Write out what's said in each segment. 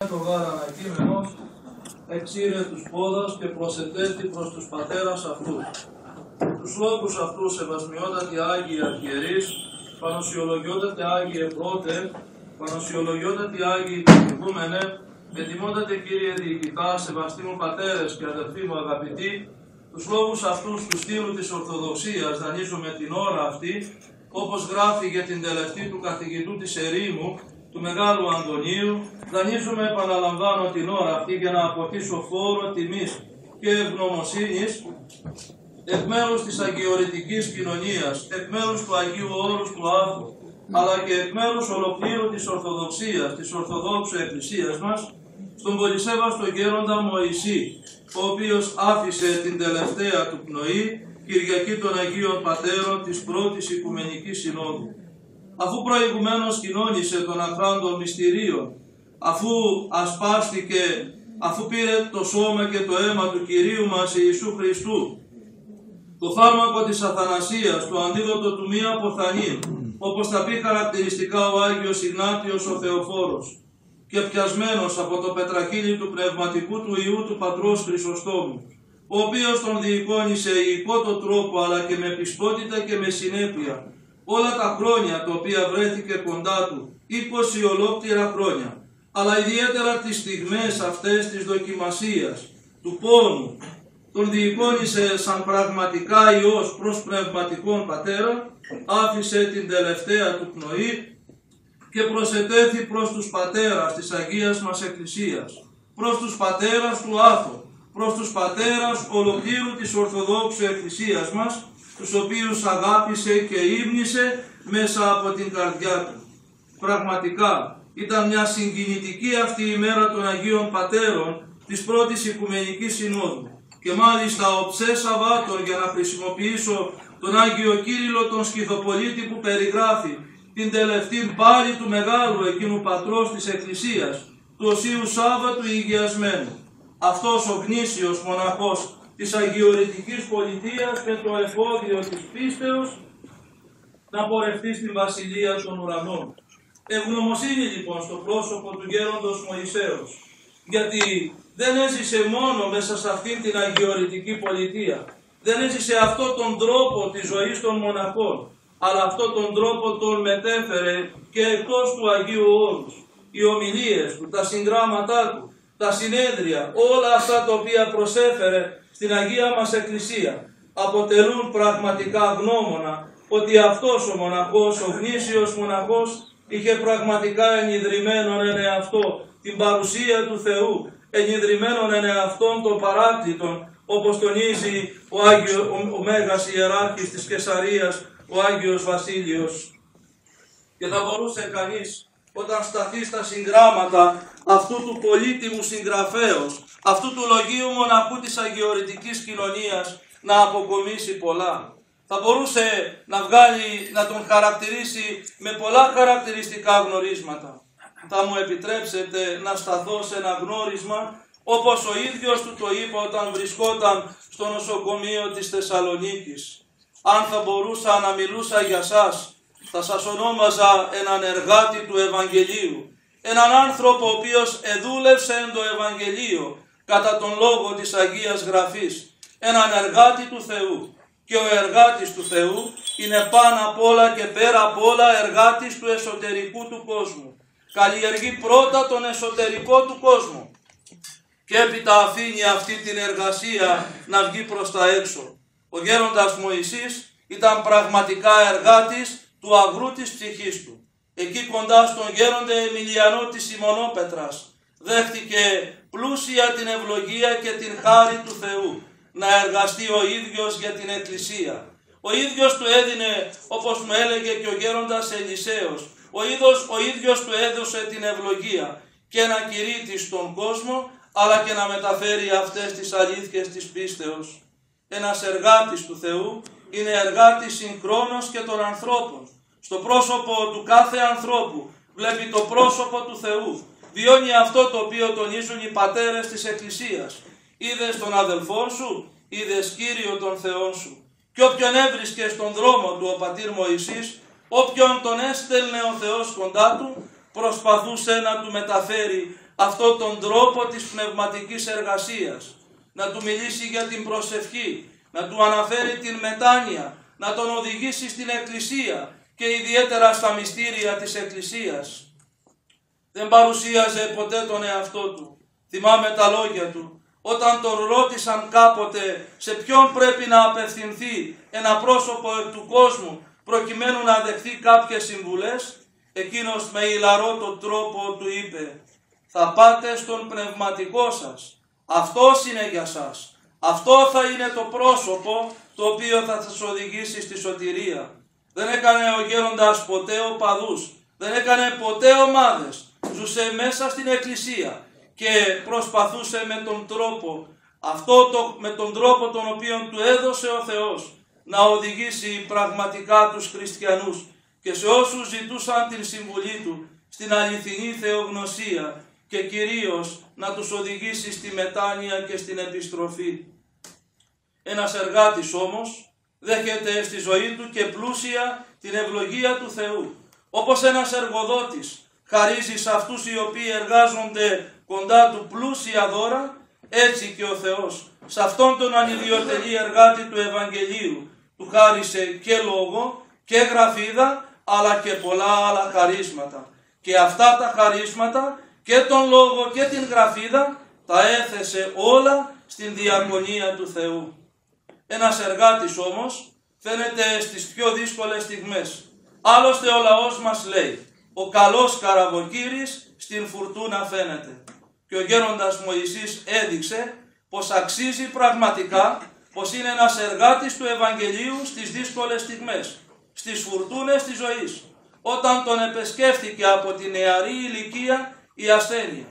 το γάρ ανακείμενος, εξήρε τους πόδας και προσετέθη προς τους πατέρας αυτούς. Τους λόγους αυτούς σεβασμιότατη Άγιοι Αρχιερείς, πανοσιολογιότατε Άγιε Πρώτε, πανοσιολογιότατη Άγιοι Υπουργούμενε, ετοιμότατε Κύριε Διοικητά, σεβαστοί μου πατέρες και αδελφοί μου αγαπητοί, τους λόγους αυτούς του στήλου της Ορθοδοξίας δανείζουμε την ώρα αυτή, όπως γράφει για την τελευταία του καθηγητού της ερήμου, του Μεγάλου Αντωνίου, δανείζουμε, επαναλαμβάνω, την ώρα αυτή για να αποτίσω φόρο τιμής και ευγνωμοσύνης εκ μέρους της αγιορητικής κοινωνίας, εκ μέρους του Αγίου Όρους του Άθου, αλλά και εκ μέρους ολοκλήρου της Ορθοδοξίας, της Ορθοδόξου Εκκλησίας μας, στον πολυσέβαστο γέροντα Μωυσή, ο οποίος άφησε την τελευταία του πνοή, Κυριακή των Αγίων Πατέρων της πρώτης Οικουμενικής Συνόδου. Αφού προηγουμένως κοινώνησε των αχράντων μυστηρίων, αφού ασπάστηκε, αφού πήρε το σώμα και το αίμα του Κυρίου μας Ιησού Χριστού, το φάρμακο της αθανασίας, το αντίδοτο του μη αποθανείου, όπως τα πει χαρακτηριστικά ο Άγιος Ιγνάτιος ο Θεοφόρος, και πιασμένος από το πετρακύλι του πνευματικού του Ιού του Πατρός Χρυσοστόμου, ο οποίος τον διεικόνησε υπό τρόπο αλλά και με πιστότητα και με συνέπεια όλα τα χρόνια τα οποία βρέθηκε κοντά του, 20 ολόκληρα χρόνια, αλλά ιδιαίτερα τις στιγμές αυτές της δοκιμασίας, του πόνου, τον διεικόνησε σαν πραγματικά Υιός προς πνευματικόν Πατέρα, άφησε την τελευταία του πνοή και προσετέθη προς τους πατέρας της Αγίας μας Εκκλησίας, προς τους πατέρας του Άθου, προς τους πατέρας ολοκλήρου της Ορθοδόξου Εκκλησίας μας, τους οποίους αγάπησε και ύμνησε μέσα από την καρδιά του. Πραγματικά ήταν μια συγκινητική αυτή η μέρα των Αγίων Πατέρων της πρώτης Οικουμενικής Συνόδου και μάλιστα ο ψε Σαββάτων, για να χρησιμοποιήσω τον Άγιο Κύριλλο τον Σκυθοπολίτη που περιγράφει την τελευταία πάλι του μεγάλου εκείνου πατρός της Εκκλησίας, του Οσίου Σάββατου Υγειασμένου. Αυτός ο γνήσιος μοναχός της αγιορητικής πολιτείας με το εφόδιο της πίστεως να πορευτεί στην Βασιλεία των Ουρανών. Ευγνωμοσύνη λοιπόν στο πρόσωπο του γέροντος Μωυσέως, γιατί δεν έζησε μόνο μέσα σε αυτήν την αγιορητική πολιτεία, δεν έζησε αυτόν τον τρόπο της ζωής των μοναχών, αλλά αυτόν τον τρόπο τον μετέφερε και εκτός του Αγίου Όρους. Οι ομιλίες του, τα συγγράμματά του, τα συνέδρια, όλα αυτά τα οποία προσέφερε στην Αγία μας Εκκλησία, αποτελούν πραγματικά γνώμονα ότι αυτός ο μοναχός, ο γνήσιος μοναχός, είχε πραγματικά ενιδρυμένον εν εαυτό την παρουσία του Θεού, ενιδρυμένον εν εαυτόν των παράκλητων, όπως τονίζει ο Μέγας Ιεράρχης της Καισαρίας, ο Άγιος Βασίλειος. Και θα μπορούσε κανείς, όταν σταθεί στα συγγράμματα αυτού του πολύτιμου συγγραφέως, αυτού του λογίου μοναχού της αγιορητικής κοινωνίας, να αποκομίσει πολλά. Θα μπορούσε να τον χαρακτηρίσει με πολλά χαρακτηριστικά γνωρίσματα. Θα μου επιτρέψετε να σταθώ σε ένα γνώρισμα, όπως ο ίδιος του το είπε όταν βρισκόταν στο νοσοκομείο της Θεσσαλονίκης. Αν θα μπορούσα να μιλούσα για σας, θα σας ονόμαζα έναν εργάτη του Ευαγγελίου, έναν άνθρωπο ο οποίος εδούλευσε εν το Ευαγγελίο κατά τον λόγο της Αγίας Γραφής, έναν εργάτη του Θεού. Και ο εργάτης του Θεού είναι πάνω απ' όλα και πέρα απ' όλα εργάτης του εσωτερικού του κόσμου. Καλλιεργεί πρώτα τον εσωτερικό του κόσμο και έπειτα αφήνει αυτή την εργασία να βγει προς τα έξω. Ο γέροντας Μωυσής ήταν πραγματικά εργάτης του αγρού της ψυχής του. Εκεί κοντά στον γέροντα Εμιλιανό της Σιμωνόπετρας δέχτηκε πλούσια την ευλογία και την χάρη του Θεού να εργαστεί ο ίδιος για την Εκκλησία. Ο ίδιος του έδινε, όπως μου έλεγε και ο γέροντας Ελισέος, ο ίδιος του έδωσε την ευλογία και να κηρύττει στον κόσμο, αλλά και να μεταφέρει αυτές τις αλήθειες της πίστεως. Ένας εργάτης του Θεού είναι εργάτης συγχρόνως και των ανθρώπων. Στο πρόσωπο του κάθε ανθρώπου βλέπει το πρόσωπο του Θεού. Βιώνει αυτό το οποίο τονίζουν οι πατέρες της Εκκλησίας. Είδες τον αδελφό σου, είδες Κύριο τον Θεό σου. Και όποιον έβρισκε στον δρόμο του ο πατήρ Μωυσής, όποιον τον έστελνε ο Θεός κοντά του, προσπαθούσε να του μεταφέρει αυτόν τον τρόπο της πνευματικής εργασίας, να του μιλήσει για την προσευχή, να του αναφέρει την μετάνοια, να τον οδηγήσει στην Εκκλησία και ιδιαίτερα στα μυστήρια της Εκκλησίας. Δεν παρουσίαζε ποτέ τον εαυτό του. Θυμάμαι τα λόγια του, όταν τον ρώτησαν κάποτε σε ποιον πρέπει να απευθυνθεί ένα πρόσωπο του κόσμου προκειμένου να δεχθεί κάποιες συμβουλές, εκείνος με ηλαρό τρόπο του είπε: θα πάτε στον πνευματικό σας. Αυτός είναι για σας. Αυτό θα είναι το πρόσωπο το οποίο θα σας οδηγήσει στη σωτηρία. Δεν έκανε ο γέροντας ποτέ οπαδούς, δεν έκανε ποτέ ομάδες. Ζούσε μέσα στην Εκκλησία και προσπαθούσε με τον τρόπο τον οποίο του έδωσε ο Θεός να οδηγήσει πραγματικά τους χριστιανούς και σε όσους ζητούσαν την συμβουλή του στην αληθινή θεογνωσία και κυρίως να τους οδηγήσει στη μετάνοια και στην επιστροφή. Ένας εργάτης όμως δέχεται στη ζωή του και πλούσια την ευλογία του Θεού. Όπως ένας εργοδότης χαρίζει σε αυτούς οι οποίοι εργάζονται κοντά του πλούσια δώρα, έτσι και ο Θεός σε αυτόν τον ανιδιοτελή εργάτη του Ευαγγελίου του χάρισε και λόγο και γραφίδα αλλά και πολλά άλλα χαρίσματα. Και αυτά τα χαρίσματα και τον λόγο και την γραφίδα τα έθεσε όλα στην διακονία του Θεού. Ένας εργάτης όμως φαίνεται στις πιο δύσκολες στιγμές. Άλλωστε ο λαός μας λέει: ο καλός καραβοκύρης στην φουρτούνα φαίνεται. Και ο γέροντας Μωυσής έδειξε πως αξίζει πραγματικά, πως είναι ένας εργάτης του Ευαγγελίου στις δύσκολες στιγμές, στις φουρτούνες της ζωής, όταν τον επεσκέφθηκε από τη νεαρή ηλικία η ασθένεια.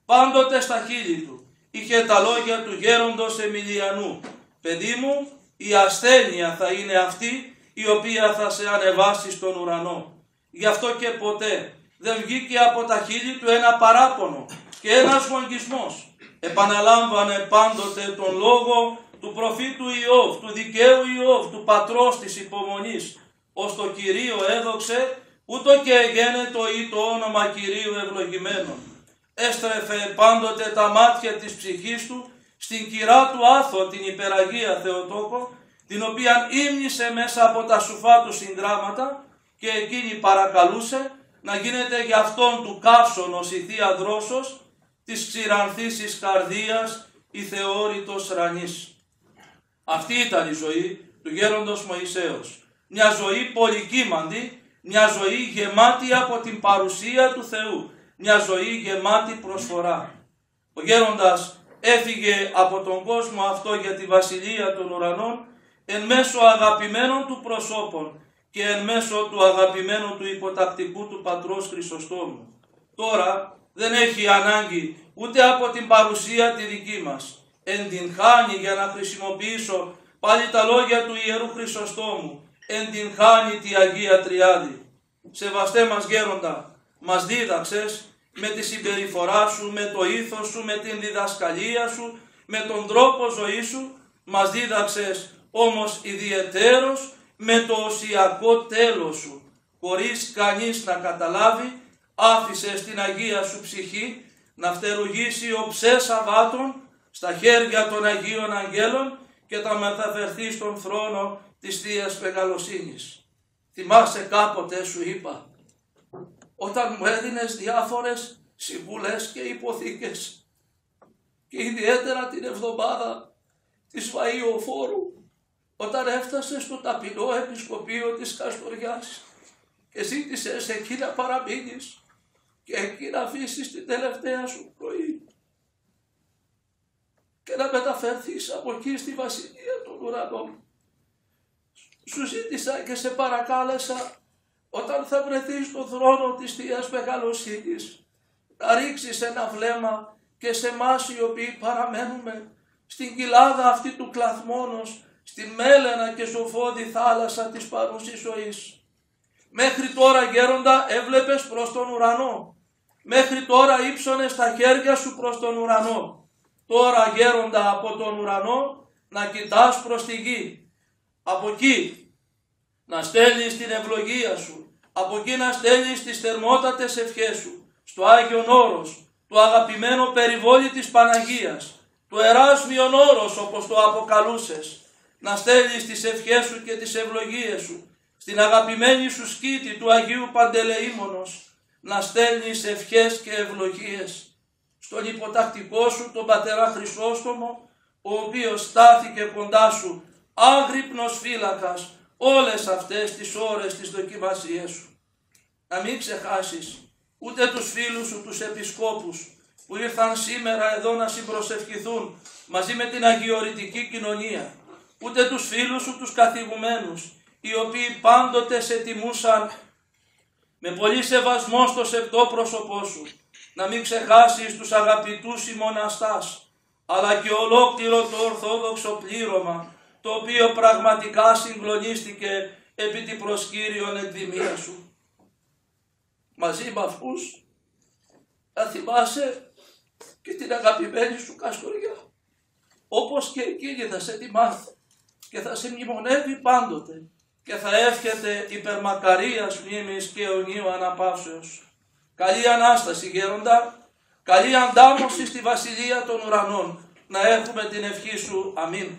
Πάντοτε στα χείλη του είχε τα λόγια του γέροντος Εμιλιανού: παιδί μου, η ασθένεια θα είναι αυτή η οποία θα σε ανεβάσει στον ουρανό. Γι' αυτό και ποτέ δεν βγήκε από τα χείλη του ένα παράπονο και ένας γογγισμός. Επαναλάμβανε πάντοτε τον λόγο του προφήτου Ιώβ, του δικαίου Ιώβ, του πατρός της υπομονής. Ως το Κυρίο έδοξε, ούτω και εγένετο ή το όνομα Κυρίου ευλογημένον. Έστρεφε πάντοτε τα μάτια της ψυχής του στην κυρά του Άθο, την υπεραγία Θεοτόκο, την οποία ύμνησε μέσα από τα σουφά του συγγράμματα και εκείνη παρακαλούσε να γίνεται για αυτόν του καύσωνος η Θεία Δρόσος της ξηρανθήσης καρδίας η θεώρητος ρανής. Αυτή ήταν η ζωή του γέροντος Μωυσέως. Μια ζωή πολυκύμαντη, μια ζωή γεμάτη από την παρουσία του Θεού, μια ζωή γεμάτη προσφορά. Ο γέροντας έφυγε από τον κόσμο αυτό για τη βασιλεία των ουρανών εν μέσω αγαπημένων του προσώπων και εν μέσω του αγαπημένου του υποτακτικού του πατρός Χρυσοστόμου. Τώρα δεν έχει ανάγκη ούτε από την παρουσία τη δική μας. Εν την χάνει, για να χρησιμοποιήσω πάλι τα λόγια του Ιερού Χρυσοστόμου, εν την χάνει τη Αγία Τριάδη. Σεβαστέ μας γέροντα, μας δίδαξες με τη συμπεριφορά σου, με το ήθος σου, με την διδασκαλία σου, με τον τρόπο ζωής σου, μας δίδαξες όμως ιδιαιτέρως με το οσιακό τέλος σου. Χωρίς κανείς να καταλάβει, άφησες την Αγία σου ψυχή να φτερουγήσει οψέ Σαββάτων στα χέρια των Αγίων Αγγέλων και θα μεταφερθεί στον θρόνο της Θείας Μεγαλοσύνης. Θυμάσαι κάποτε σου είπα, όταν μου έδινες διάφορες συμβουλές και υποθήκες και ιδιαίτερα την εβδομάδα της Βαΐοφόρου, όταν έφτασε στο ταπεινό επισκοπείο της Καστοριάς και ζήτησες εκεί να παραμείνεις και εκεί να αφήσεις την τελευταία σου πρωί και να μεταφερθείς από εκεί στη Βασιλεία των Ουρανών. Σου ζήτησα και σε παρακάλεσα, όταν θα βρεθείς στον θρόνο της Θείας Μεγαλοσύνης, να ρίξεις ένα βλέμμα και σε εμάς οι οποίοι παραμένουμε στην κοιλάδα αυτή του κλαθμόνος, στην μέλαινα και ζωφώδη θάλασσα της παρούσης ζωής. Μέχρι τώρα γέροντα έβλεπες προς τον ουρανό. Μέχρι τώρα ύψωνες τα χέρια σου προς τον ουρανό. Τώρα γέροντα από τον ουρανό να κοιτάς προς τη γη. Από εκεί να στέλνεις την ευλογία σου. Από εκεί να στέλνεις τις θερμότατες ευχές σου. Στο Άγιον Όρος, το αγαπημένο περιβόλι της Παναγίας, το εράσμιον όρος όπως το αποκαλούσες, να στέλνεις τις ευχές σου και τις ευλογίες σου στην αγαπημένη σου σκήτη του Αγίου Παντελεήμονος, να στέλνεις ευχές και ευλογίες στον υποτακτικό σου τον πατέρα Χρυσόστομο, ο οποίος στάθηκε κοντά σου άγρυπνος φύλακας όλες αυτές τις ώρες της δοκιμασίας σου. Να μην ξεχάσεις ούτε τους φίλους σου τους επισκόπους που ήρθαν σήμερα εδώ να συμπροσευχηθούν μαζί με την αγιορητική κοινωνία, ούτε τους φίλους σου τους καθηγουμένους, οι οποίοι πάντοτε σε τιμούσαν με πολύ σεβασμό στο σεπτό πρόσωπό σου. Να μην ξεχάσεις τους αγαπητούς ημοναστάς, αλλά και ολόκληρο το ορθόδοξο πλήρωμα, το οποίο πραγματικά συγκλονίστηκε επί την προσκύριον εκδημία σου. Μαζί με αυτούς θα θυμάσαι και την αγαπημένη σου Καστοριά, όπως και εκείνη θα σε τιμάθει και θα σε μνημονεύει πάντοτε και θα εύχεται υπερμακαρίας μνήμης και αιωνίου αναπαύσεως. Καλή Ανάσταση γέροντα, καλή αντάμωση στη Βασιλεία των Ουρανών. Να έχουμε την ευχή σου. Αμήν.